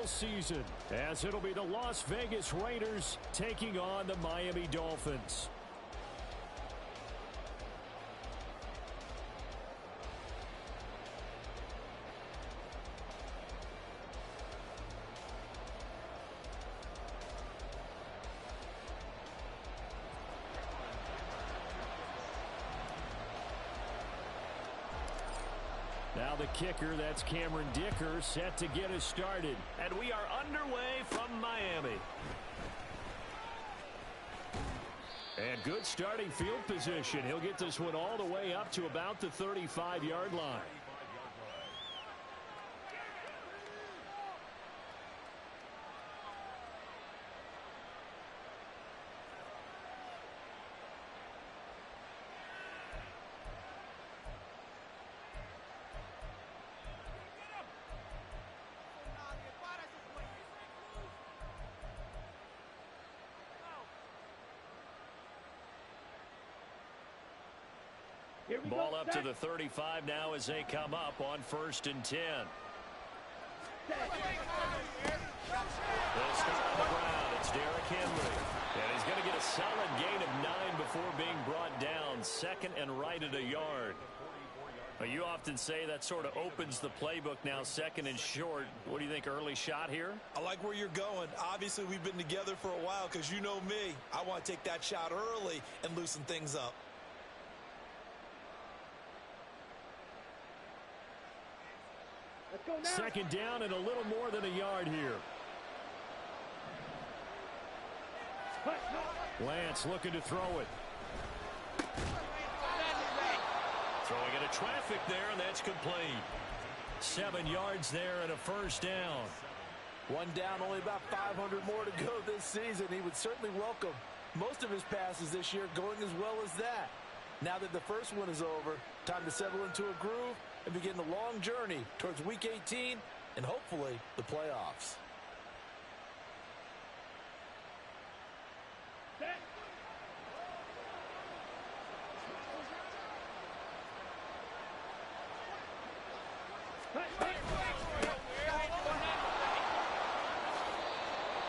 this season, as it'll be the Las Vegas Raiders taking on the Miami Dolphins. Now the kicker, that's Cameron Dicker, set to get us started. And we are underway from Miami. And good starting field position. He'll get this one all the way up to about the 35-yard line. Ball up to the 35 now as they come up on 1st and 10. They'll start on the ground. It's Derrick Henry. And he's going to get a solid gain of 9 before being brought down. 2nd and right at a yard. Well, you often say that sort of opens the playbook now, 2nd and short. What do you think, early shot here? I like where you're going. Obviously, we've been together for a while because you know me. I want to take that shot early and loosen things up. Second down and a little more than a yard here. Lance looking to throw it. Throwing into traffic there, and that's complete. 7 yards there and a 1st down. 1 down, only about 500 more to go this season. He would certainly welcome most of his passes this year going as well as that. Now that the first one is over, time to settle into a groove and begin the long journey towards Week 18 and hopefully the playoffs.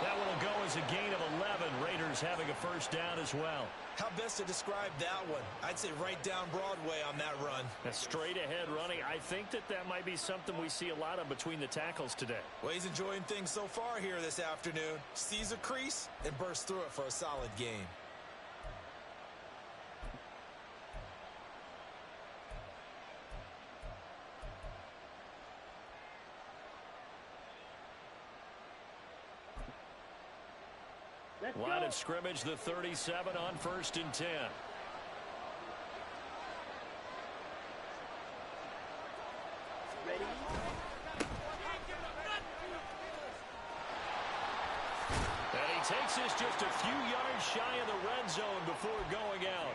That one will go as a gain of 11. Raiders having a 1st down as well. How best to describe that one? I'd say right down Broadway on that run. A straight ahead running. I think that might be something we see a lot of between the tackles today. Well, he's enjoying things so far here this afternoon. Sees a crease and bursts through it for a solid gain. Line of scrimmage, the 37 on 1st and 10. Ready? And he takes this just a few yards shy of the red zone before going out.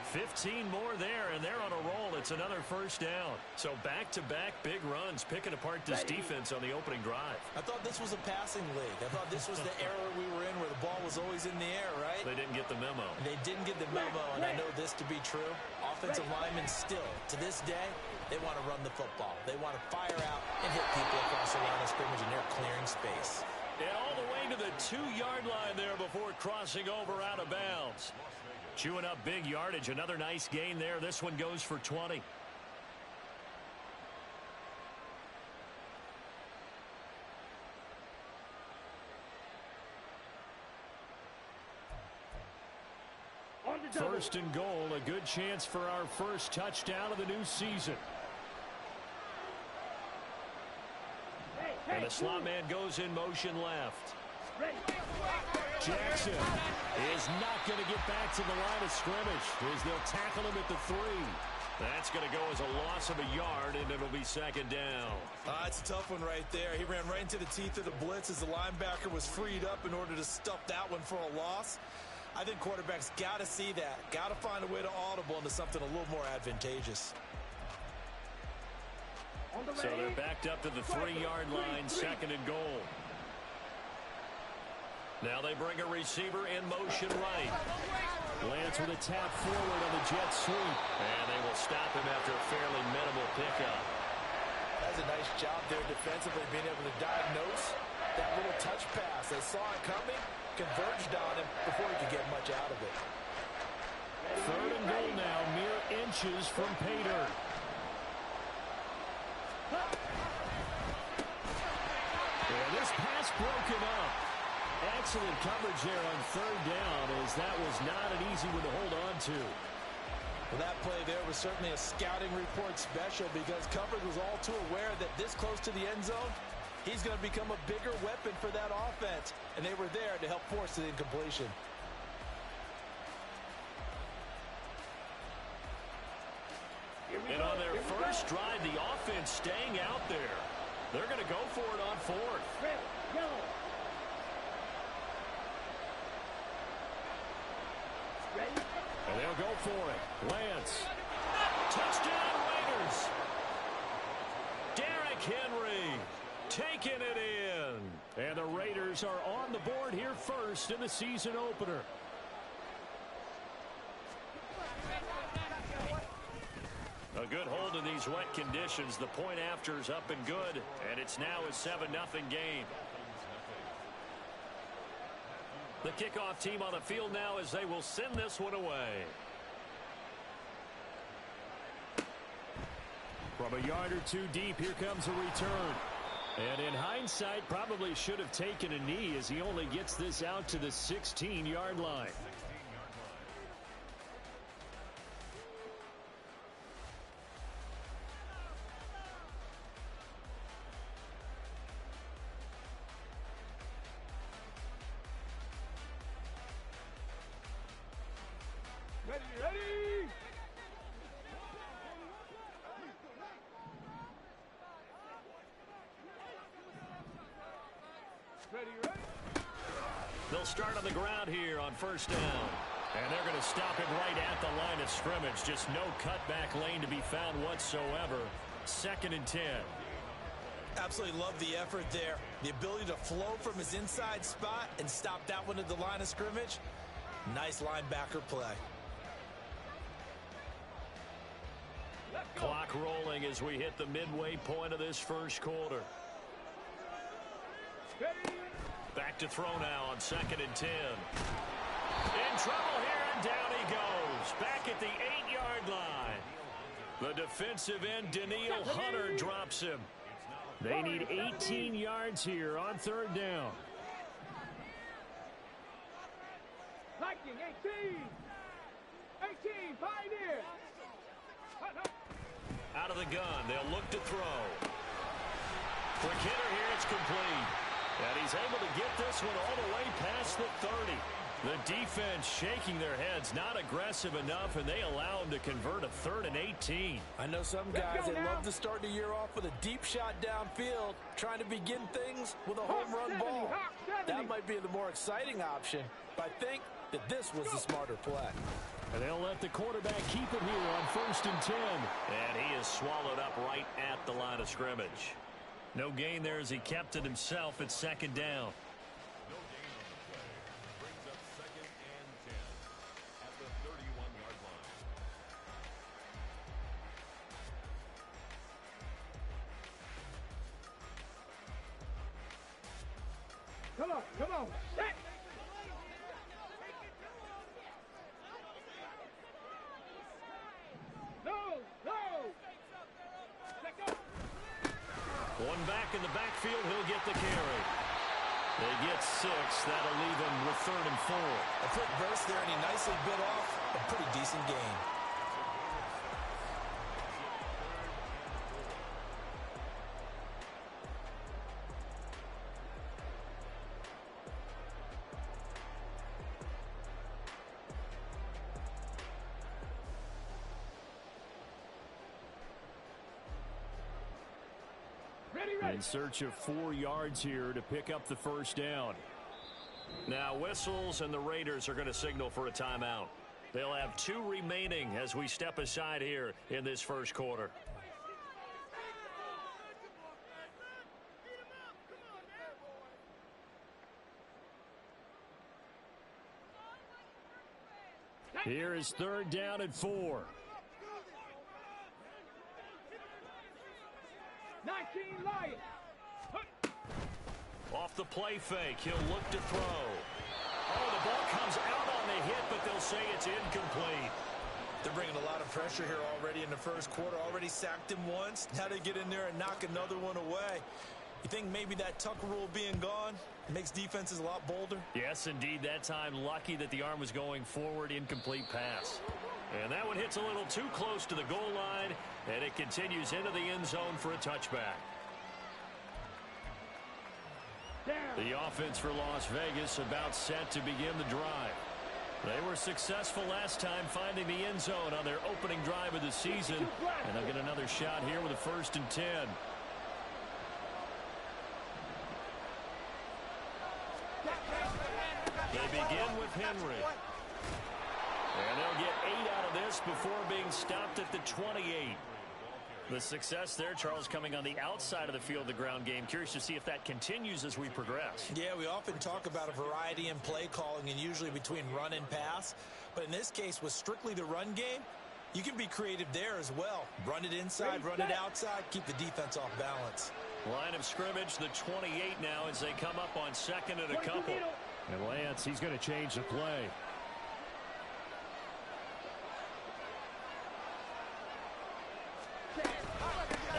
15 more there, and they're on a roll. It's another 1st down. So back-to-back big runs, picking apart this defense on the opening drive. I thought this was a passing league. I thought this was the era we were in where the ball was always in the air, right? They didn't get the memo. They didn't get the memo, and I know this to be true. Offensive linemen still, to this day, they want to run the football. They want to fire out and hit people across the line of scrimmage, and they're clearing space. And all the way to the 2-yard line there before crossing over out of bounds. Chewing up big yardage. Another nice gain there. This one goes for 20. First and goal. A good chance for our first touchdown of the new season. And the slot man goes in motion left. Jackson is not going to get back to the line of scrimmage as they'll tackle him at the 3. That's going to go as a loss of a yard, and it'll be 2nd down. It's a tough one right there. He ran right into the teeth of the blitz as the linebacker was freed up in order to stuff that one for a loss. I think quarterbacks got to see that. Got to find a way to audible into something a little more advantageous. So they're backed up to the 3-yard line, 2nd and goal. Now they bring a receiver in motion right. Lance with a tap forward on the jet sweep. And they will stop him after a fairly minimal pickup. That's a nice job there defensively, being able to diagnose They saw it coming, converged on him before he could get much out of it. Third and goal now, mere inches from Pater. And this pass broken up. Excellent coverage there on third down, as that was not an easy one to hold on to. Well, that play there was certainly a scouting report special, because coverage was all too aware that this close to the end zone, he's going to become a bigger weapon for that offense, and they were there to help force the incompletion. And on their first drive, the offense staying out there. They're going to go for it on fourth. Red, yellow. Ready? And they'll go for it. Lance. Touchdown Raiders. Derrick Henry taking it in. And the Raiders are on the board here first in the season opener. A good hold in these wet conditions. The point after is up and good, and it's now a 7-0 game. The kickoff team on the field now as they will send this one away. From a yard or two deep, here comes a return. And in hindsight, probably should have taken a knee, as he only gets this out to the 16-yard line. They'll start on the ground here on first down. And they're going to stop it right at the line of scrimmage. Just no cutback lane to be found whatsoever. 2nd and 10. Absolutely love the effort there. The ability to flow from his inside spot and stop that one at the line of scrimmage. Nice linebacker play. Clock rolling as we hit the midway point of this first quarter. Back to throw now on 2nd and 10. In trouble here, and down he goes. Back at the 8-yard line. The defensive end, Danielle Hunter, drops him. They need 18 yards here on third down. Viking, 18! 18, Pioneer! Out of the gun, they'll look to throw. Quick hitter here, it's complete. And he's able to get this one all the way past the 30. The defense shaking their heads, not aggressive enough, and they allow him to convert a 3rd and 18. I know some guys, they love to start the year off with a deep shot downfield, trying to begin things with a home run ball. That might be the more exciting option, but I think that this was the smarter play. And they'll let the quarterback keep it here on 1st and 10. And he is swallowed up right at the line of scrimmage. No gain there as he kept it himself at 2nd down. No gain on the play. Brings up 2nd and 10 at the 31-yard line. Come on, set! One back in the backfield, he'll get the carry. They get 6. That'll leave him with 3rd and 4. A quick burst there, and he nicely bit off a pretty decent gain. In search of 4 yards here to pick up the first down. Now whistles, and the Raiders are going to signal for a timeout. They'll have 2 remaining as we step aside here in this first quarter. Here is 3rd down and 4. 19 Lions. Off the play fake. He'll look to throw. Oh, the ball comes out on the hit, but they'll say it's incomplete. They're bringing a lot of pressure here already in the first quarter. Already sacked him once. Now they get in there and knock another one away. You think maybe that tuck rule being gone makes defenses a lot bolder? Yes, indeed. That time, lucky that the arm was going forward. Incomplete pass. And that one hits a little too close to the goal line, and it continues into the end zone for a touchback. The offense for Las Vegas about set to begin the drive. They were successful last time finding the end zone on their opening drive of the season, and they'll get another shot here with a 1st and 10. They begin with Henry. And they'll get 8 out of this before being stopped at the 28. The success there, Charles, coming on the outside of the field, the ground game. Curious to see if that continues as we progress. Yeah, we often talk about a variety in play calling and usually between run and pass. But in this case, with strictly the run game, you can be creative there as well. Run it inside, run it outside, keep the defense off balance. Line of scrimmage, the 28 now as they come up on 2nd and a couple. And Lance, he's going to change the play.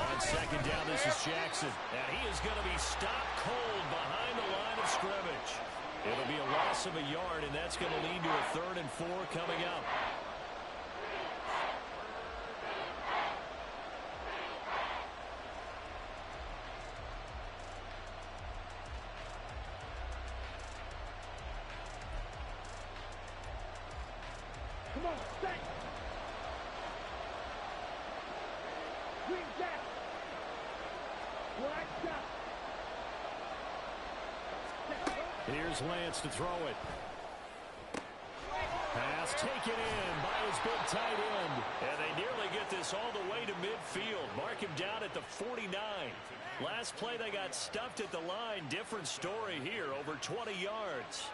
On 2nd down, this is Jackson. And he is going to be stopped cold behind the line of scrimmage. It'll be a loss of a yard, and that's going to lead to a 3rd and 4 coming up. Come on, set. Green jack. Black shot. Here's Lance to throw it. Pass taken in by his big tight end. And they nearly get this all the way to midfield. Mark him down at the 49. Last play they got stuffed at the line. Different story here, over 20 yards.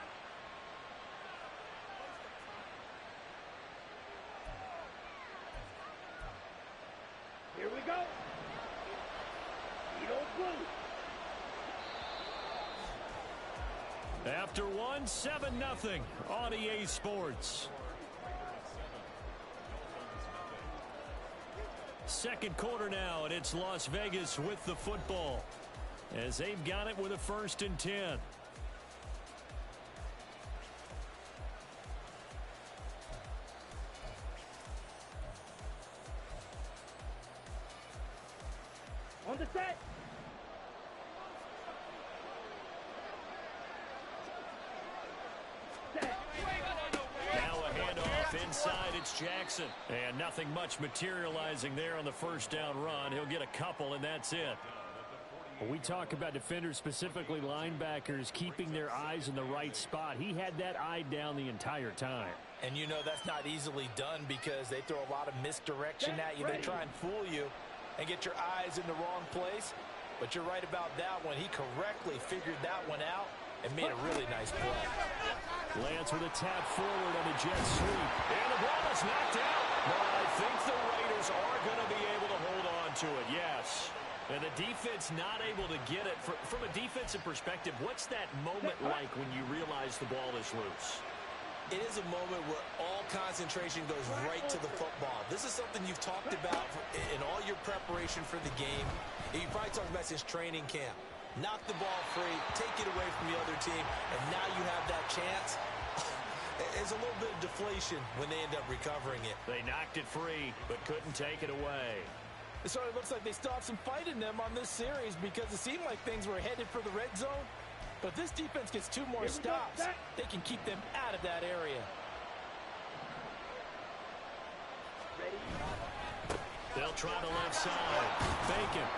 Here we go. Edo blue. After 7-0 on EA Sports. Second quarter now, and it's Las Vegas with the football as they've got it with a 1st and 10. On the set. Now a handoff inside, it's Jackson. And nothing much materializing there on the 1st down run. He'll get a couple, and that's it. When we talk about defenders, specifically linebackers, keeping their eyes in the right spot, he had that eye down the entire time. And you know that's not easily done because they throw a lot of misdirection at you. They try and fool you and get your eyes in the wrong place. But you're right about that one. He correctly figured that one out and made a really nice play. Lance with a tap forward on the jet sweep. And the ball is knocked out. But I think the Raiders are going to be able to hold on to it, yes. And the defense not able to get it. From a defensive perspective, what's that moment like when you realize the ball is loose? It is a moment where all concentration goes right to the football. This is something you've talked about in all your preparation for the game. And you probably talked about since training camp. Knock the ball free, take it away from the other team, and now you have that chance. There's a little bit of deflation when they end up recovering it. They knocked it free, but couldn't take it away. It sort of looks like they still have some fight in them on this series because it seemed like things were headed for the red zone. But if this defense gets 2 more stops, they can keep them out of that area. They'll try the left side. Bacon.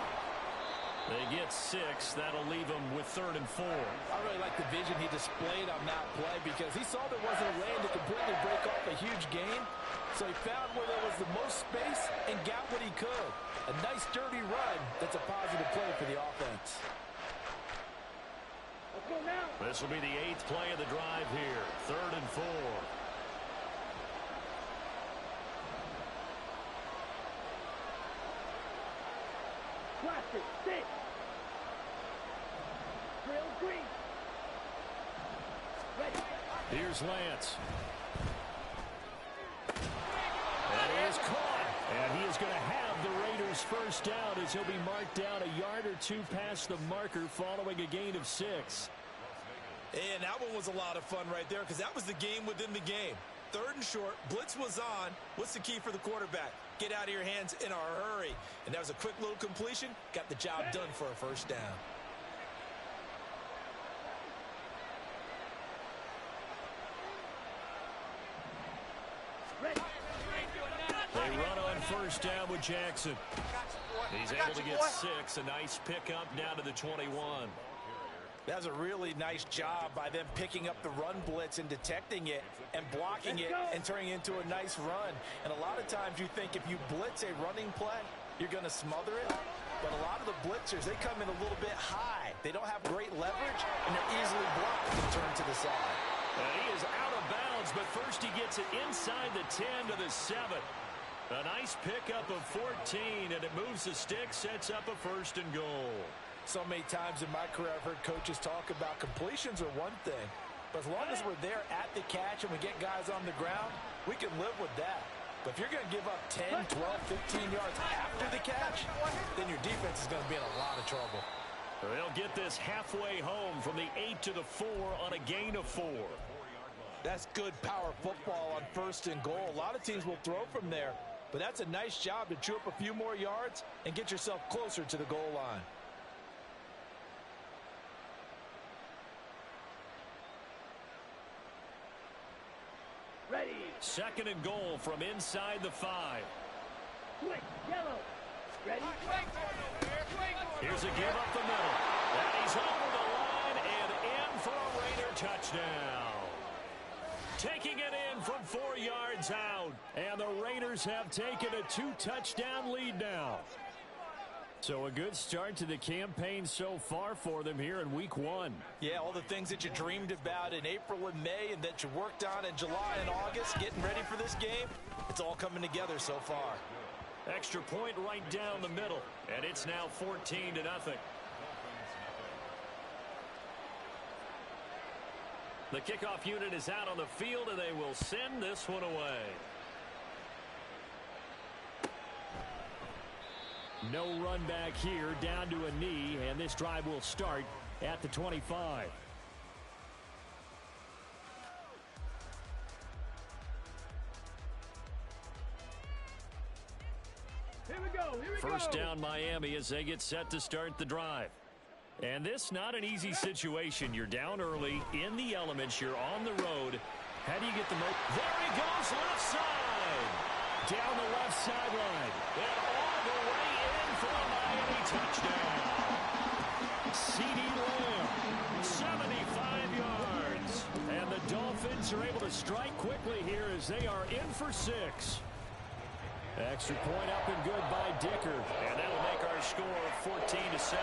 They get 6. That'll leave them with 3rd and 4. I really like the vision he displayed on that play because he saw there wasn't a lane to completely break off a huge gain. So he found where there was the most space and got what he could. A nice, dirty run that's a positive play for the offense. Let's go now. This will be the 8th play of the drive here. 3rd and 4. Plastic, 6. Drill green. Here's Lance. And he is caught. And he is going to have the Raiders first down as he'll be marked down a yard or two past the marker following a gain of 6. And that one was a lot of fun right there because that was the game within the game. 3rd and short, blitz was on. What's the key for the quarterback? Get out of your hands in a hurry. And that was a quick little completion. Got the job done for a first down. They run on first down with Jackson. He's able to get 6. A nice pickup down to the 21. That was a really nice job by them picking up the run blitz and detecting it and blocking it and turning it into a nice run. And a lot of times you think if you blitz a running play, you're going to smother it. But a lot of the blitzers, they come in a little bit high. They don't have great leverage, and they're easily blocked and turned to the side. And he is out of bounds, but first he gets it inside the 10 to the 7. A nice pickup of 14, and it moves the stick, sets up a 1st and goal. So many times in my career I've heard coaches talk about completions are one thing, but as long as we're there at the catch and we get guys on the ground, we can live with that. But if you're going to give up 10, 12, 15 yards after the catch, then your defense is going to be in a lot of trouble. They'll get this halfway home from the 8 to the 4 on a gain of 4. That's good power football on 1st and goal. A lot of teams will throw from there, but that's a nice job to chew up a few more yards and get yourself closer to the goal line. Ready. 2nd and goal from inside the 5. Switch. Yellow. Ready. Here's a give up the middle. And he's over the line and in for a Raider touchdown. Taking it in from 4 yards out. And the Raiders have taken a 2-touchdown lead now. So a good start to the campaign so far for them here in week 1. Yeah, all the things that you dreamed about in April and May and that you worked on in July and August, getting ready for this game, it's all coming together so far. Extra point right down the middle, and it's now 14-0. The kickoff unit is out on the field, and they will send this one away. No run back here, down to a knee, and this drive will start at the 25. Here we go. Here we go. First down Miami as they get set to start the drive. And this not an easy situation. You're down early, in the elements, you're on the road. How do you get the most? There he goes, left side. Down the left sideline. And all the way in for a Miami touchdown. CeeDee Lamb, 75 yards. And the Dolphins are able to strike quickly here as they are in for 6. Extra point up and good by Dicker. And that'll make our score 14-7.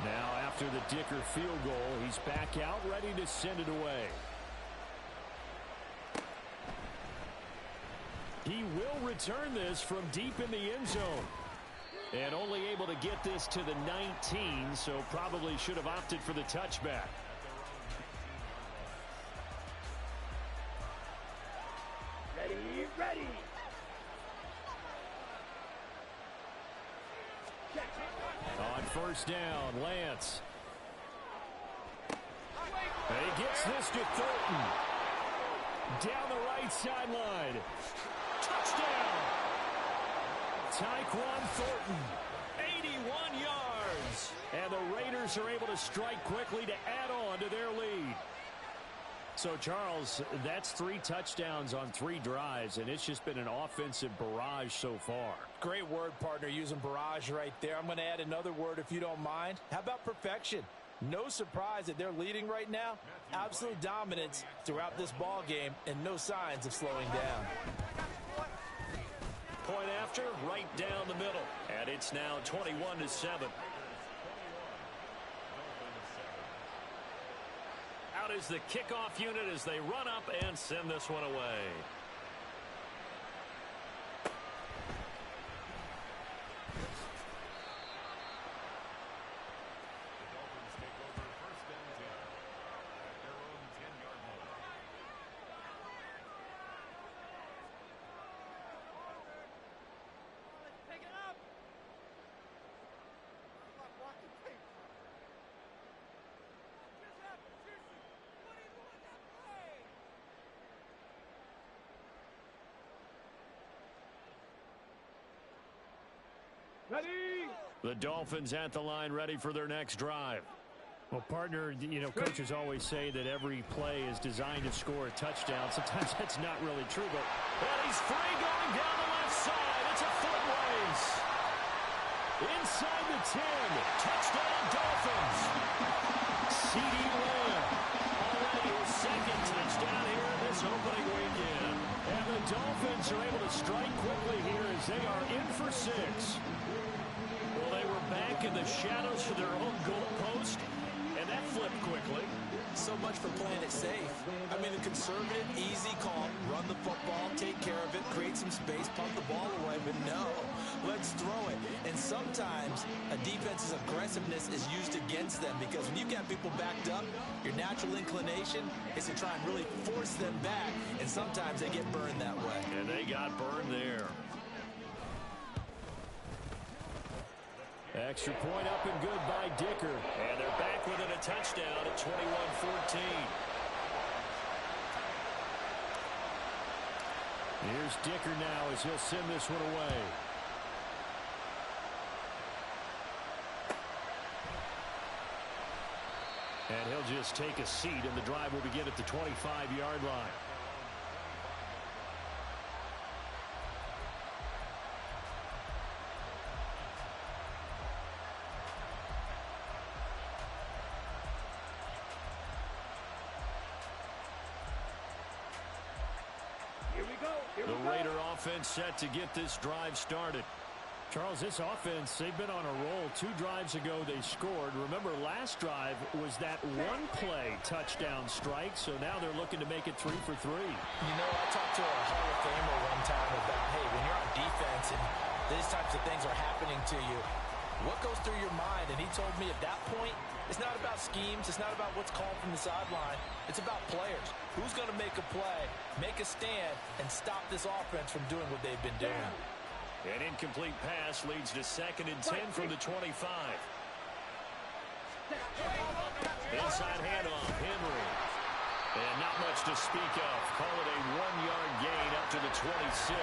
Now after the Dicker field goal, he's back out ready to send it away. He will return this from deep in the end zone. And only able to get this to the 19, so probably should have opted for the touchback. Ready. On first down, Lance. And he gets this to Thornton. Down the right sideline. Touchdown! Tyquan Thornton, 81 yards. And the Raiders are able to strike quickly to add on to their lead. So, Charles, that's 3 touchdowns on 3 drives, and it's just been an offensive barrage so far. Great word, partner, using barrage right there. I'm going to add another word if you don't mind. How about perfection? No surprise that they're leading right now. Absolute dominance throughout this ball game and no signs of slowing down. Point after, right down the middle. And it's now 21-7. Out is the kickoff unit as they run up and send this one away. Ready. The Dolphins at the line, ready for their next drive. Well, partner, coaches always say that every play is designed to score a touchdown. Sometimes that's not really true, but... And he's free going down the left side. It's a foot race. Inside the 10. Touchdown, Dolphins. CeeDee Lamb. Already his second touchdown here this opening weekend. And the Dolphins are able to strike quickly here as they are in for 6. Well, they were back in the shadows for their own goal post. And that flipped quickly. So much for playing it safe. I mean, a conservative, easy call. Run the football, take care of it, create some space, pump the ball away. But no, let's throw it. And sometimes a defense's aggressiveness is used against them because when you've got people backed up, your natural inclination is to try and really force them back. And sometimes they get burned that way. And they got burned there. Extra point up and good by Dicker. And they're back within a touchdown at 21-14. Here's Dicker now as he'll send this one away. And he'll just take a seat, and the drive will begin at the 25-yard line. The Raider offense set to get this drive started. Charles, this offense, they've been on a roll. 2 drives ago they scored. Remember, last drive was that one-play touchdown strike, so now they're looking to make it 3 for 3. I talked to a Hall of Famer one time about, hey, when you're on defense and these types of things are happening to you, what goes through your mind? And he told me at that point, it's not about schemes. It's not about what's called from the sideline. It's about players. Who's going to make a play, make a stand, and stop this offense from doing what they've been doing? An incomplete pass leads to 2nd and 10 from the 25. Inside handoff, Henry. And not much to speak of. Call it a 1-yard gain up to the 26.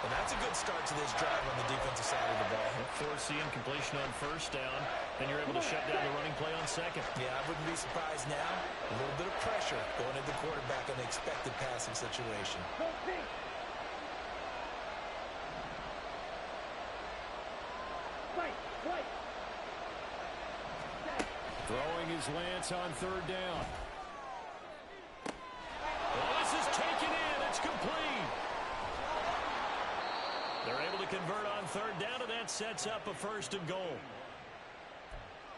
And that's a good start to this drive on the defensive side of the ball. Force the incompletion on first down, and you're able to shut down the running play on second. Yeah, I wouldn't be surprised now. A little bit of pressure going at the quarterback in the expected passing situation. Throwing his Lance on 3rd down. Well, this is taken in. It's complete. They're able to convert on 3rd down, and that sets up a 1st and goal.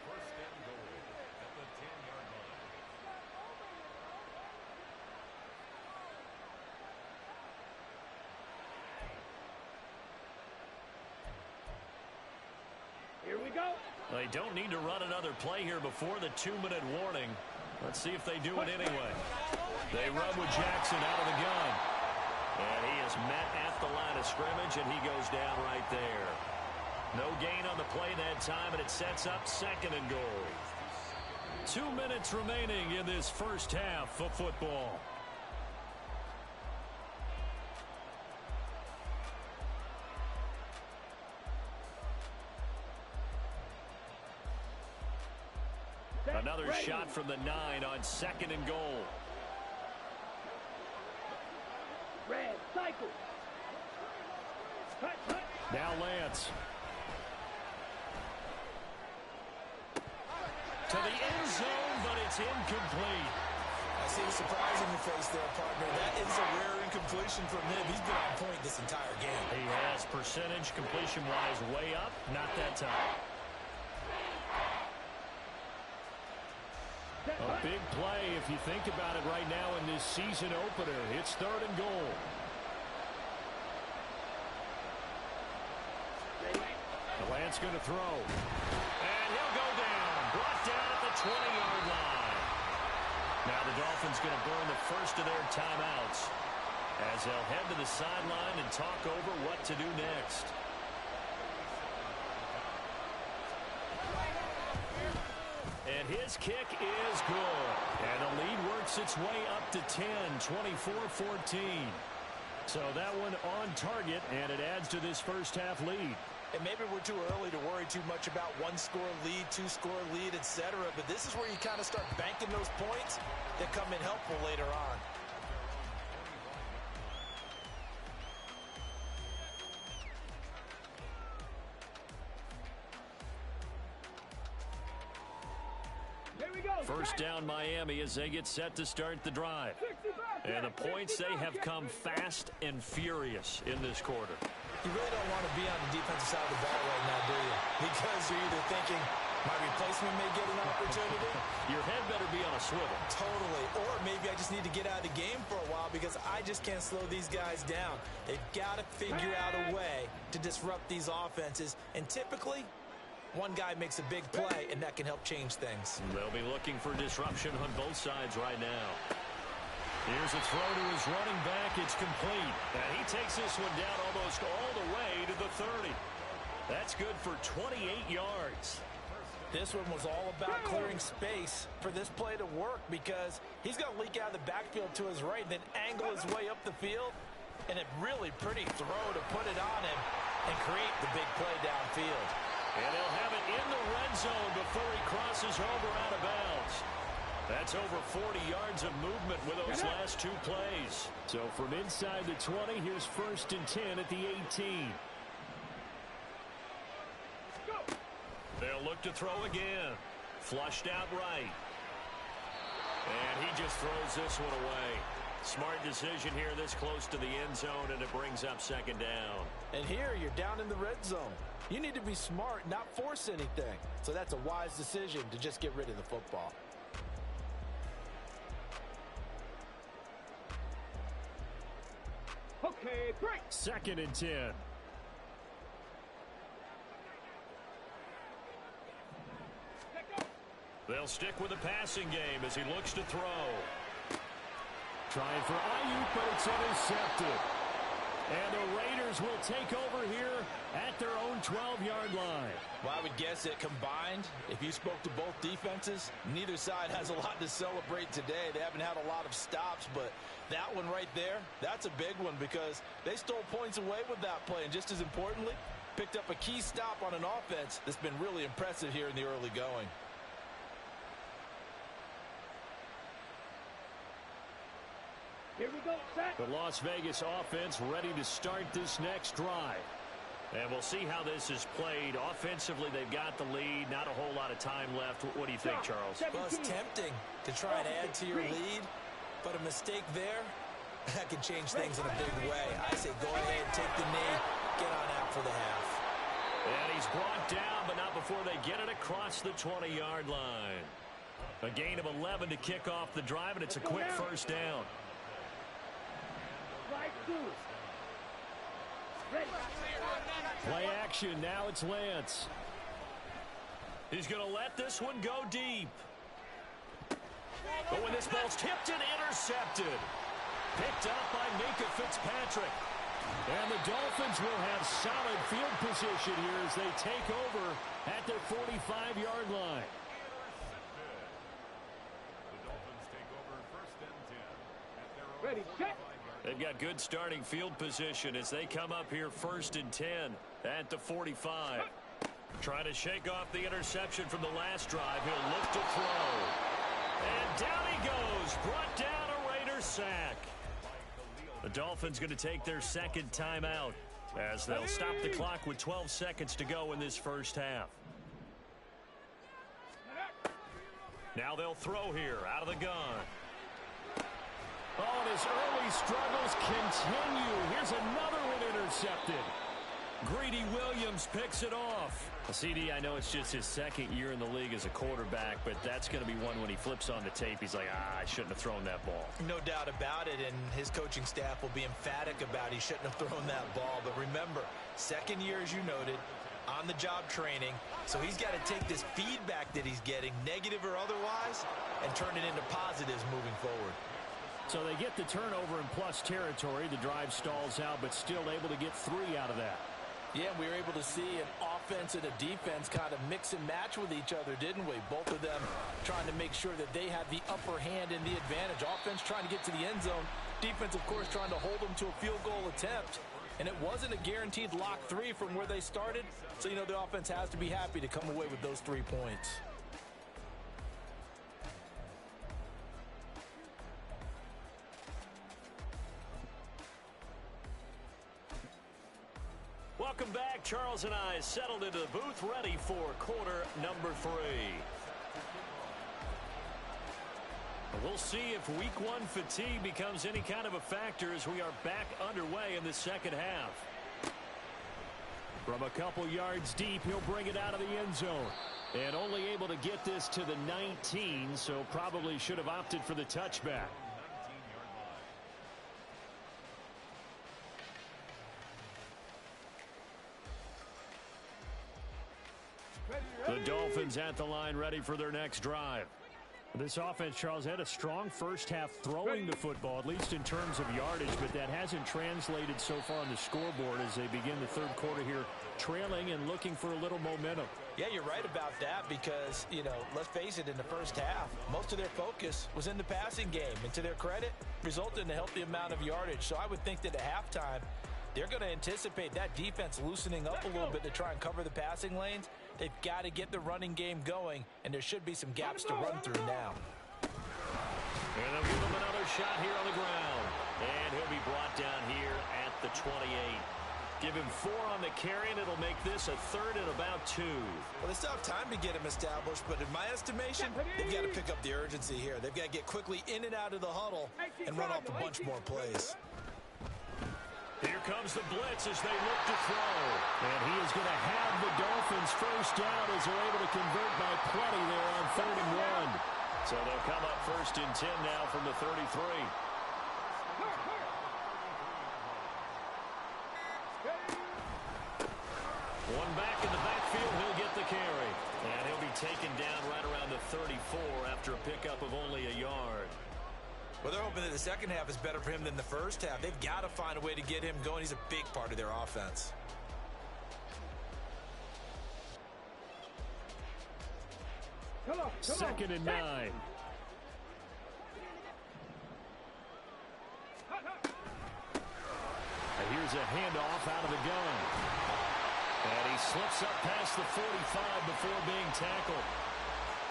First and goal at the 10-yard line. Here we go. They don't need to run another play here before the 2-minute warning. Let's see if they do it anyway. They run with Jackson out of the gun. And he is met at the line of scrimmage, and he goes down right there. No gain on the play that time, and it sets up 2nd and goal. 2 minutes remaining in this first half of football. Another shot from the 9 on 2nd and goal. Red, cycle. Cut, cut. Now Lance. To the end zone, but it's incomplete. I see the surprise in your face there, partner. That is a rare incompletion from him. He's been on point this entire game. He has percentage completion-wise way up, not that time. A big play if you think about it right now in this season opener. It's 3rd and goal. Lance going to throw. And he'll go down. Brought down at the 20-yard line. Now the Dolphins going to burn the first of their timeouts as they'll head to the sideline and talk over what to do next. And his kick is good. And the lead works its way up to 10, 24-14. So that one on target, and it adds to this first half lead. And maybe we're too early to worry too much about one-score lead, two-score lead, etc. But this is where you kind of start banking those points that come in helpful later on. First down Miami as they get set to start the drive. And the points, they have come fast and furious in this quarter. You really don't want to be on the defensive side of the ball right now, do you? Because you're either thinking, my replacement may get an opportunity. Your head better be on a swivel. Totally. Or maybe I just need to get out of the game for a while because I just can't slow these guys down. They've got to figure out a way to disrupt these offenses. And typically, one guy makes a big play, and that can help change things. They'll be looking for disruption on both sides right now. Here's a throw to his running back. It's complete. And he takes this one down almost all the way to the 30. That's good for 28 yards. This one was all about clearing space for this play to work because he's going to leak out of the backfield to his right, then angle his way up the field. And a really pretty throw to put it on him and create the big play downfield. And he'll have it in the red zone before he crosses over out of bounds. That's over 40 yards of movement with those last two plays. So from inside the 20, here's 1st and 10 at the 18. They'll look to throw again. Flushed out right. And he just throws this one away. Smart decision here this close to the end zone, and it brings up 2nd down. And here you're down in the red zone. You need to be smart, not force anything. So that's a wise decision to just get rid of the football. Okay, break. 2nd and 10. They'll stick with the passing game as he looks to throw. Trying for Ayuk, but it's intercepted. And the Raiders will take over here at their own 12-yard line. Well, I would guess that combined, if you spoke to both defenses, neither side has a lot to celebrate today. They haven't had a lot of stops, but that one right there, that's a big one because they stole points away with that play. And just as importantly, picked up a key stop on an offense that's been really impressive here in the early going. Here we go, set. The Las Vegas offense ready to start this next drive. And we'll see how this is played. Offensively, they've got the lead. Not a whole lot of time left. What do you think, Charles? Well, it's tempting to try and add to your lead, but a mistake there, that can change things in a big way. I say go ahead, take the knee, get on out for the half. And he's brought down, but not before they get it across the 20-yard line. A gain of 11 to kick off the drive, and it's a quick first down. Play action. Now it's Lance. He's going to let this one go deep. But when this ball's tipped and intercepted. Picked up by Minkah Fitzpatrick. And the Dolphins will have solid field position here as they take over at their 45-yard line. The Dolphins take over 1st and 10 at their own Ready, set. They've got good starting field position as they come up here 1st and 10 at the 45. Trying to shake off the interception from the last drive. He'll look to throw. And down he goes. Brought down a Raider sack. The Dolphins going to take their 2nd timeout as they'll stop the clock with 12 seconds to go in this first half. Now they'll throw here out of the gun. Oh, and his early struggles continue. Here's another one intercepted. Greedy Williams picks it off. CD, I know it's just his 2nd year in the league as a quarterback, but that's going to be one when he flips on the tape. He's like, I shouldn't have thrown that ball. No doubt about it, and his coaching staff will be emphatic about he shouldn't have thrown that ball. But remember, 2nd year, as you noted, on-the-job training. So he's got to take this feedback that he's getting, negative or otherwise, and turn it into positives moving forward. So they get the turnover in plus territory. The drive stalls out, but still able to get 3 out of that. Yeah, we were able to see an offense and a defense kind of mix and match with each other, didn't we? Both of them trying to make sure that they have the upper hand and the advantage. Offense trying to get to the end zone. Defense, of course, trying to hold them to a field goal attempt. and it wasn't a guaranteed lock 3 from where they started, so you know the offense has to be happy to come away with those 3 points. Welcome back. Charles and I settled into the booth, ready for quarter number 3. We'll see if week 1 fatigue becomes any kind of a factor as we are back underway in the second half. From a couple yards deep, he'll bring it out of the end zone. And only able to get this to the 19, so probably should have opted for the touchback. The Dolphins at the line, ready for their next drive. This offense, Charles, had a strong first half throwing the football, at least in terms of yardage, but that hasn't translated so far on the scoreboard as they begin the third quarter here, trailing and looking for a little momentum. Yeah, you're right about that because, you know, let's face it, in the first half, most of their focus was in the passing game. And to their credit, resulted in a healthy amount of yardage. So I would think that at halftime, they're going to anticipate that defense loosening up a little bit to try and cover the passing lanes. They've got to get the running game going, and there should be some gaps to run through now. And they'll give him another shot here on the ground. And he'll be brought down here at the 28. Give him 4 on the carry, and it'll make this a 3rd and about 2. Well, they still have time to get him established, but in my estimation, they've got to pick up the urgency here. They've got to get quickly in and out of the huddle and run off a bunch more plays. Here comes the blitz as they look to throw. And he is going to have the Dolphins first down as they're able to convert by plenty there on 3rd and 1. So they'll come up 1st and 10 now from the 33. One back in the backfield, he'll get the carry. And he'll be taken down right around the 34 after a pickup of only a yard. Well, they're hoping that the second half is better for him than the first half. They've got to find a way to get him going. He's a big part of their offense. Come on. 2nd and 9. And here's a handoff out of the gun. And he slips up past the 45 before being tackled.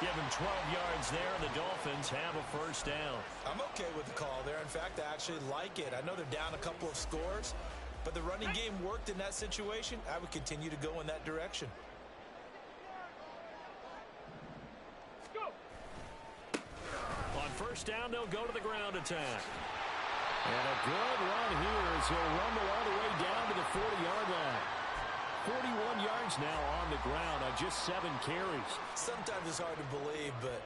Give him 12 yards there, and the Dolphins have a first down. I'm okay with the call there. In fact, I actually like it. I know they're down a couple of scores, but the running game worked in that situation. I would continue to go in that direction. On first down, they'll go to the ground attack. And a good run here as he'll rumble all the way down to the 40-yard line. 41 yards now on the ground on just 7 carries. Sometimes it's hard to believe, but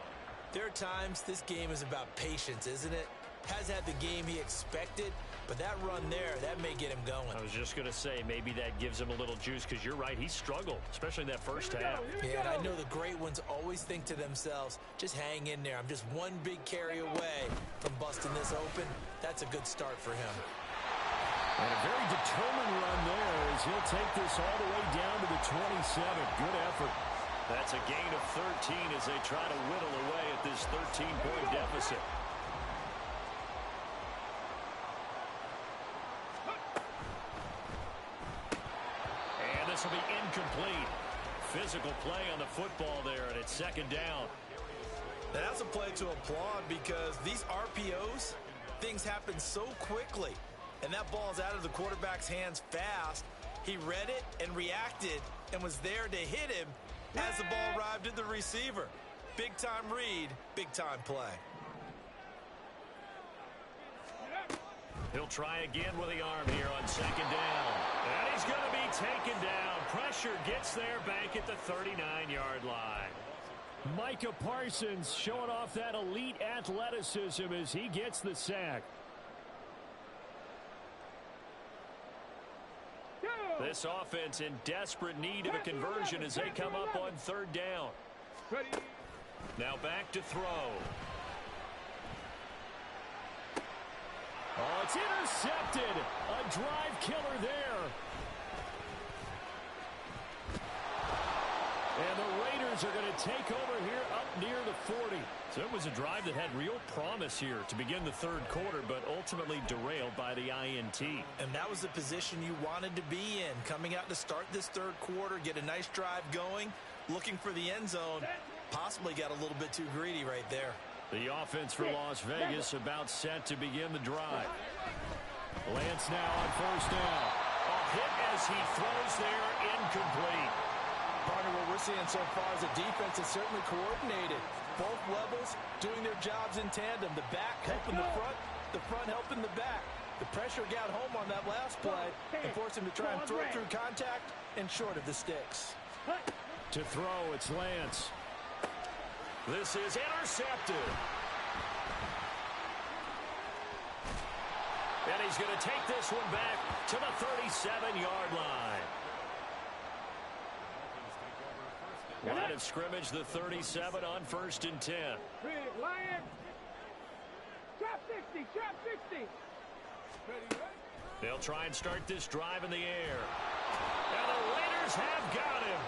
there are times this game is about patience, isn't it? Has had the game he expected, but that run there, that may get him going. I was just going to say, maybe that gives him a little juice because you're right, he struggled, especially in that first half. Yeah, and I know the great ones always think to themselves, just hang in there. I'm just one big carry away from busting this open. That's a good start for him. And a very determined run there as he'll take this all the way down to the 27. Good effort. That's a gain of 13 as they try to whittle away at this 13-point deficit. And this will be incomplete. Physical play on the football there, and it's 2nd down. That's a play to applaud because these RPOs, things happen so quickly. And that ball's out of the quarterback's hands fast. He read it and reacted and was there to hit him as the ball arrived at the receiver. Big-time read, big-time play. He'll try again with the arm here on 2nd down. And he's going to be taken down. Pressure gets there back at the 39-yard line. Micah Parsons showing off that elite athleticism as he gets the sack. This offense in desperate need of a conversion as they come up on 3rd down. Now back to throw. Oh, it's intercepted. A drive killer there. And the Raiders Bears are going to take over here up near the 40. So it was a drive that had real promise here to begin the third quarter, but ultimately derailed by the INT. And that was the position you wanted to be in. Coming out to start this third quarter, get a nice drive going, looking for the end zone. Possibly got a little bit too greedy right there. The offense for Las Vegas about set to begin the drive. Lance now on first down. A hit as he throws there, incomplete. Partner, what we're seeing so far is the defense is certainly coordinated. Both levels doing their jobs in tandem. The back helping the front helping the back. The pressure got home on that last play and forced him to try and throw through contact and short of the sticks. To throw, it's Lance. This is intercepted. And he's going to take this one back to the 37-yard line. Line of scrimmage, the 37 on 1st and 10. Lions. Trap 60, trap 60. They'll try and start this drive in the air. And the Raiders have got him.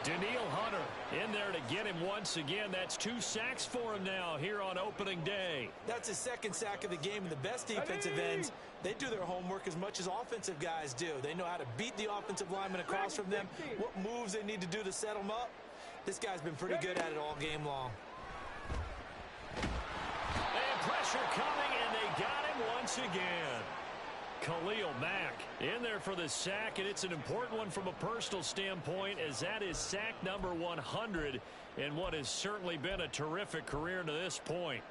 Danielle Hunter in there to get him once again. That's 2 sacks for him now here on opening day. That's his second sack of the game, and the best defensive ends, they do their homework as much as offensive guys do. They know how to beat the offensive lineman across from them, what moves they need to do to set them up. This guy's been pretty good at it all game long. And pressure coming, and they got him once again. Khalil Mack in there for the sack, and it's an important one from a personal standpoint, as that is sack number 100 in what has certainly been a terrific career to this point.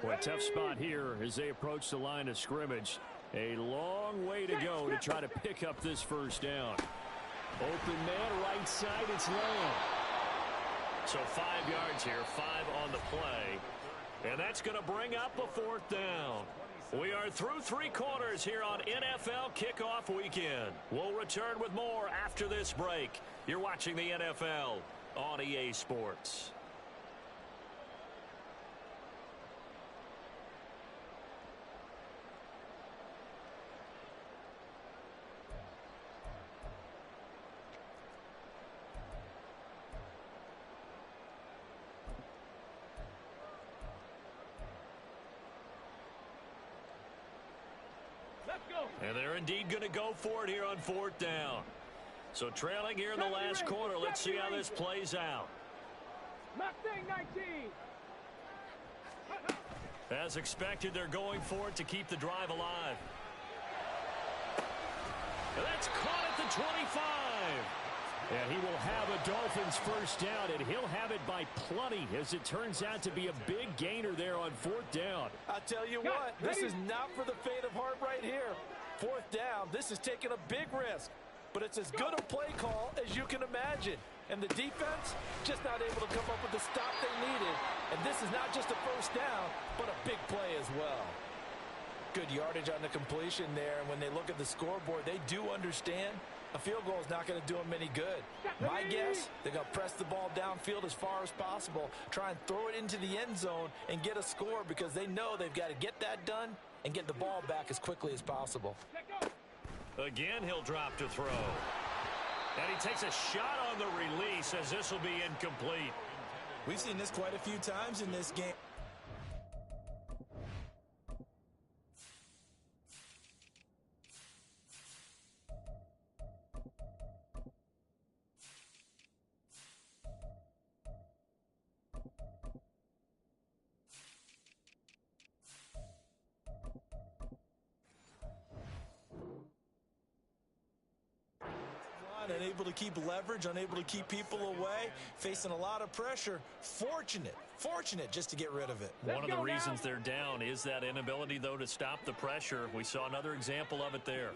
Well, a tough spot here as they approach the line of scrimmage. A long way to go to try to pick up this first down. Open man, right side, it's Lamb. So 5 yards here, 5 on the play. And that's going to bring up a 4th down. We are through 3 quarters here on NFL Kickoff Weekend. We'll return with more after this break. You're watching the NFL on EA Sports. And they're indeed going to go for it here on 4th down. So trailing here in the last quarter. Let's see how this plays out. Mustang 19. As expected, they're going for it to keep the drive alive. And that's caught at the 25. And he will have a Dolphins first down, and he'll have it by plenty, as it turns out to be a big gainer there on 4th down. I'll tell you what, this is not for the faint of heart right here. 4th down, this is taking a big risk, but it's as good a play call as you can imagine. And the defense just not able to come up with the stop they needed. And this is not just a first down, but a big play as well. Good yardage on the completion there, and when they look at the scoreboard, they do understand a field goal is not going to do them any good. My guess, they're going to press the ball downfield as far as possible, try and throw it into the end zone and get a score, because they know they've got to get that done and get the ball back as quickly as possible. Again, he'll drop to throw. And he takes a shot on the release, as this will be incomplete. We've seen this quite a few times in this game. Unable to keep leverage, unable to keep people away, facing a lot of pressure. Fortunate just to get rid of it. One of the reasons they're down is that inability, though, to stop the pressure. We saw another example of it there.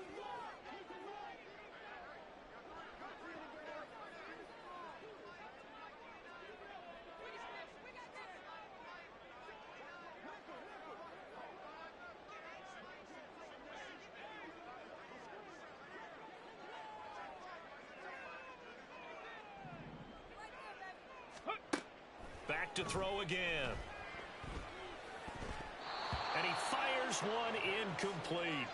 Back to throw again. First one incomplete.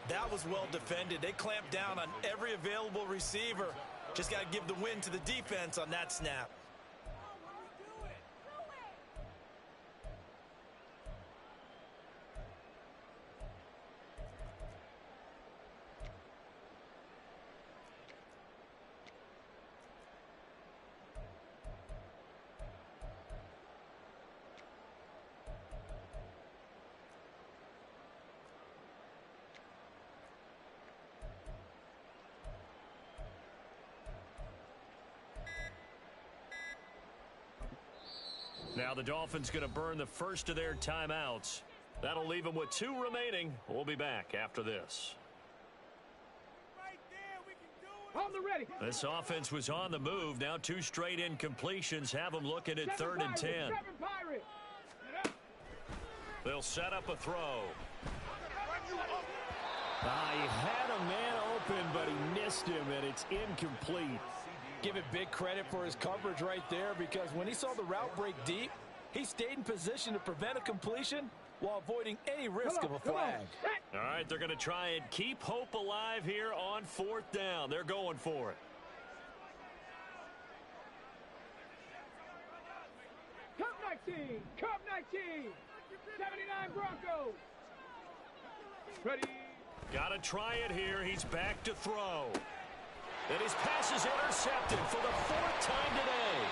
That was well defended. They clamped down on every available receiver. Just got to give the win to the defense on that snap. Now the Dolphins going to burn the first of their timeouts. That'll leave them with 2 remaining. We'll be back after this. On the ready. This offense was on the move. Now 2 straight incompletions have them looking at 3rd and 10. They'll set up a throw. He had a man open, but he missed him, and it's incomplete. Give it big credit for his coverage right there, because when he saw the route break deep, he stayed in position to prevent a completion while avoiding any risk of a flag. All right, they're going to try and keep hope alive here on 4th down. They're going for it. Cup 19. Cup 19. 79 Broncos. Ready. Got to try it here. He's back to throw. And his pass is intercepted for the 4th time today.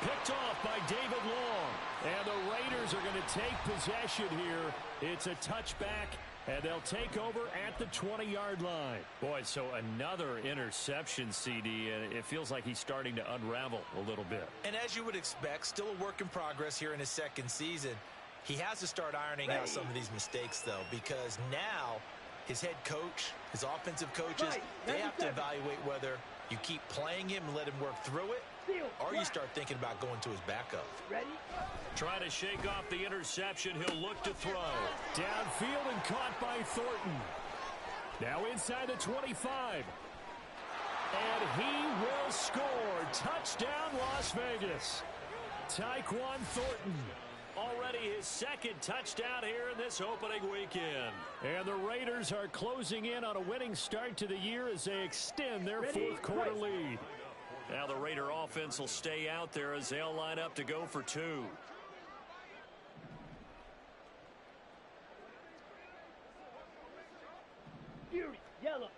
Picked off by David Long. And the Raiders are going to take possession here. It's a touchback, and they'll take over at the 20-yard line. Boy, so another interception, CD, and it feels like he's starting to unravel a little bit. And as you would expect, still a work in progress here in his 2nd season. He has to start ironing out some of these mistakes, though, because now his head coach, his offensive coaches, they have to evaluate whether you keep playing him and let him work through it, or you start thinking about going to his backup. Ready? Trying to shake off the interception. He'll look to throw. Downfield and caught by Thornton. Now inside the 25. And he will score. Touchdown, Las Vegas. Tyquan Thornton. Already his 2nd touchdown here in this opening weekend. And the Raiders are closing in on a winning start to the year as they extend their 4th quarter lead. Now the Raider offense will stay out there as they'll line up to go for 2. Fury. Yellow.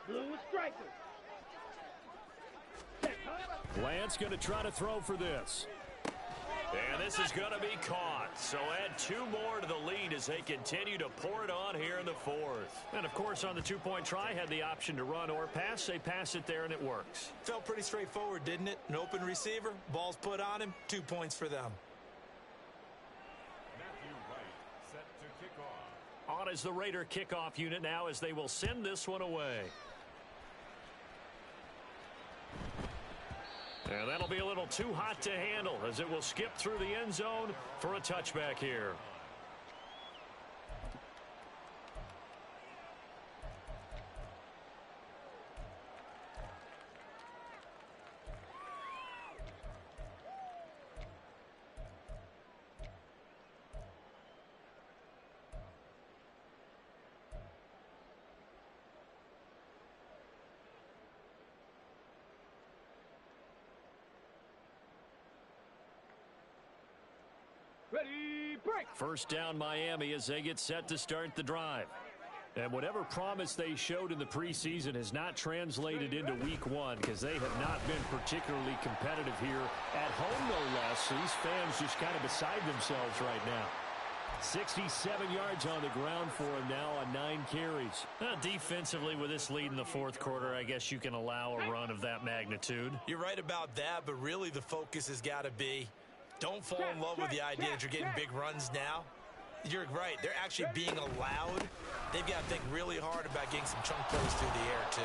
Blue striker. Lance going to try to throw for this. And this is going to be caught. So add 2 more to the lead as they continue to pour it on here in the 4th. And, of course, on the 2-point try, had the option to run or pass. They pass it there, and it works. Felt pretty straightforward, didn't it? An open receiver, ball's put on him, 2 points for them. Matthew Wright set to kick off. On is the Raider kickoff unit now as they will send this one away. And that'll be a little too hot to handle as it will skip through the end zone for a touchback here. Ready, break. First down Miami as they get set to start the drive. And whatever promise they showed in the preseason has not translated into week 1 because they have not been particularly competitive here at home, no less. So these fans just kind of beside themselves right now. 67 yards on the ground for him now on 9 carries. Defensively, with this lead in the 4th quarter, I guess you can allow a run of that magnitude. You're right about that, but really the focus has got to be don't fall in love with the idea that you're getting big runs now. You're right. They're actually being allowed. They've got to think really hard about getting some chunk plays through the air, too.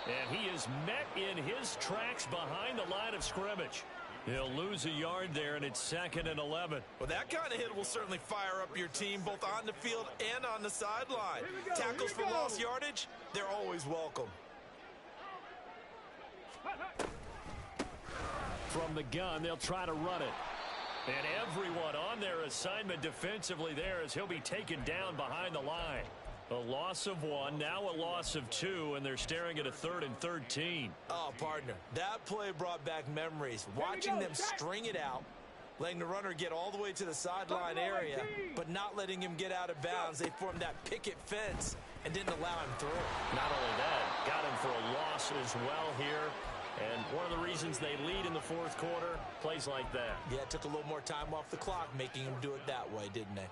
And he is met in his tracks behind the line of scrimmage. He'll lose a yard there, and it's 2nd and 11. Well, that kind of hit will certainly fire up your team both on the field and on the sideline. Tackles for lost yardage, they're always welcome. From the gun, they'll try to run it. And everyone on their assignment defensively there as he'll be taken down behind the line. A loss of 1, now a loss of 2, and they're staring at a 3rd and 13. Oh, partner, that play brought back memories. Watching them string it out, letting the runner get all the way to the sideline area, but not letting him get out of bounds. They formed that picket fence and didn't allow him through. Not only that, got him for a loss as well here. And one of the reasons they lead in the 4th quarter, plays like that. Yeah, it took a little more time off the clock, making him do it that way, didn't they?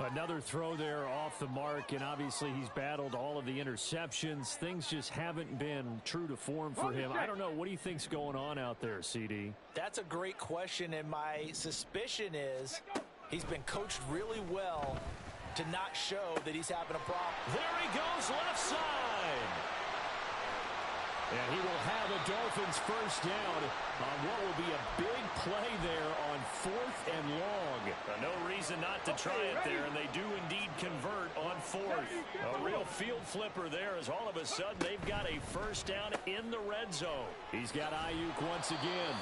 Another throw there off the mark, and obviously he's battled all of the interceptions. Things just haven't been true to form for him. I don't know. What do you think's going on out there, CD? That's a great question, and my suspicion is he's been coached really well to not show that he's having a problem. There he goes, left side. And he will have a Dolphins first down on what will be a big play there on 4th and long. No reason not to try it there, and they do indeed convert on 4th. A real field flipper there as all of a sudden they've got a first down in the red zone. He's got Ayuk once again.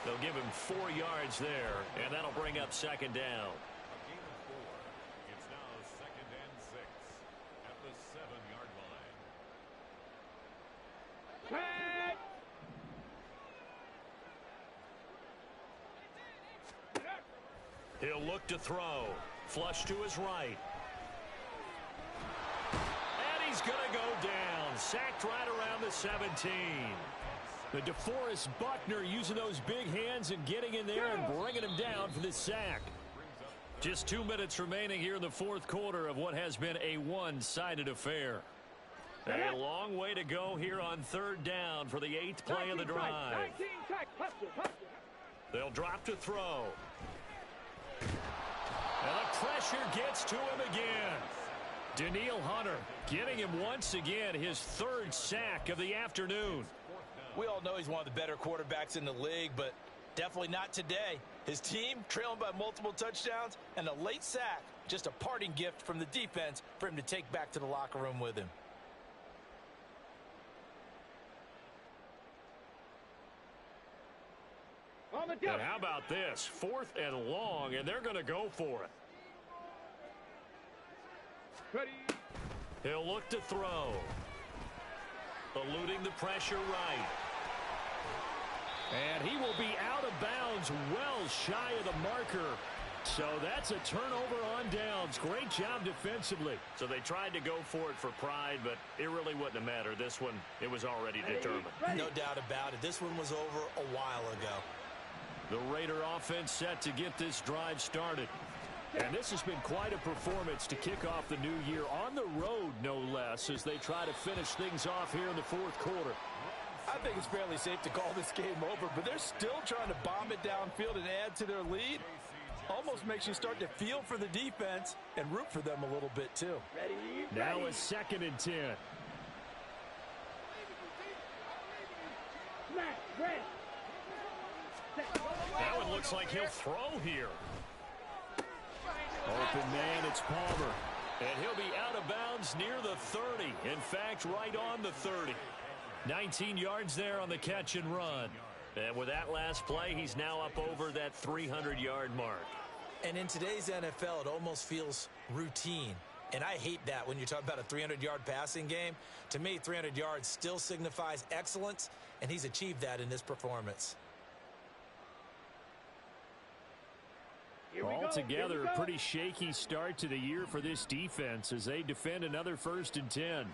They'll give him 4 yards there, and that'll bring up 2nd down. It's now 2nd and 6 at the 7-yard line. He'll look to throw. Flush to his right. And he's going to go down. Sacked right around the 17. The DeForest Buckner using those big hands and getting in there and bringing him down for the sack. Just 2 minutes remaining here in the 4th quarter of what has been a one-sided affair. A long way to go here on 3rd down for the 8th play of the drive. They'll drop to throw. And the pressure gets to him again. Danielle Hunter getting him once again his 3rd sack of the afternoon. We all know he's one of the better quarterbacks in the league, but definitely not today. His team trailing by multiple touchdowns and a late sack. Just a parting gift from the defense for him to take back to the locker room with him. And how about this? 4th and long, and they're going to go for it. Ready. He'll look to throw. Eluding the pressure right. And he will be out of bounds well shy of the marker. So that's a turnover on downs. Great job defensively. So they tried to go for it for pride, but it really wouldn't have mattered. This one, it was already determined. No doubt about it. This one was over a while ago. The Raider offense set to get this drive started. And this has been quite a performance to kick off the new year on the road, no less, as they try to finish things off here in the 4th quarter. I think it's fairly safe to call this game over, but they're still trying to bomb it downfield and add to their lead. Almost makes you start to feel for the defense and root for them a little bit, too. Ready. Now a 2nd and 10. Smash. Red. Now it looks like he'll throw here. Open man, it's Palmer. And he'll be out of bounds near the 30. In fact, right on the 30. 19 yards there on the catch and run. And with that last play, he's now up over that 300-yard mark. And in today's NFL, it almost feels routine. And I hate that when you talk about a 300-yard passing game. To me, 300 yards still signifies excellence, and he's achieved that in this performance. Altogether, a pretty shaky start to the year for this defense as they defend another 1st and 10.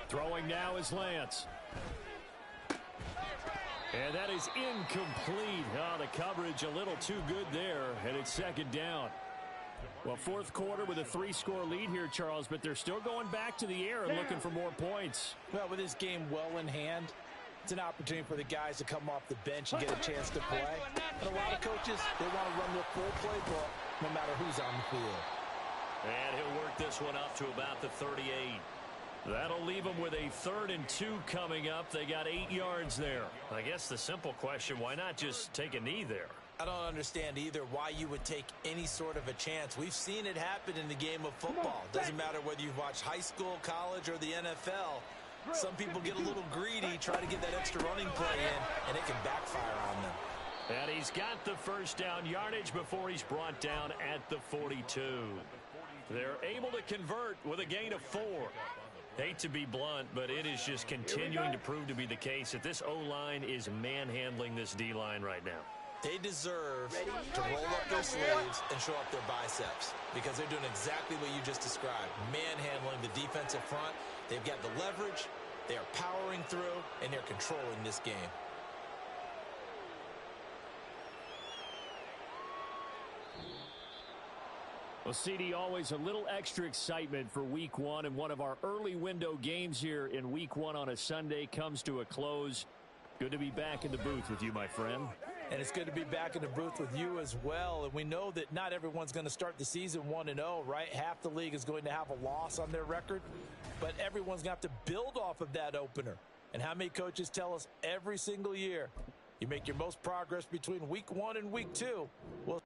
Throwing now is Lance. And that is incomplete. Oh, the coverage a little too good there, and it's 2nd down. Well, 4th quarter with a 3-score lead here, Charles, but they're still going back to the air and looking for more points. Well, with this game well in hand, it's an opportunity for the guys to come off the bench and get a chance to play. And a lot of coaches, they want to run their full playbook no matter who's on the field. And he'll work this one up to about the 38. That'll leave them with a 3rd and 2 coming up. They got 8 yards there. I guess the simple question, why not just take a knee there? I don't understand either why you would take any sort of a chance. We've seen it happen in the game of football. Doesn't matter whether you've watched high school, college, or the NFL. Some people get a little greedy, try to get that extra running play in, and it can backfire on them. And he's got the first down yardage before he's brought down at the 42. They're able to convert with a gain of 4. Hate to be blunt, but it is just continuing to prove to be the case that this O-line is manhandling this D-line right now. They deserve to roll up their sleeves and show up their biceps because they're doing exactly what you just described, manhandling the defensive front. They've got the leverage, they are powering through, and they're controlling this game. Well, CD, always a little extra excitement for Week 1, and one of our early window games here in Week 1 on a Sunday comes to a close. Good to be back in the booth with you, my friend. And it's good to be back in the booth with you as well. And we know that not everyone's going to start the season 1-0, right? Half the league is going to have a loss on their record, but everyone's going to have to build off of that opener. And how many coaches tell us every single year, you make your most progress between Week 1 and Week 2? Well,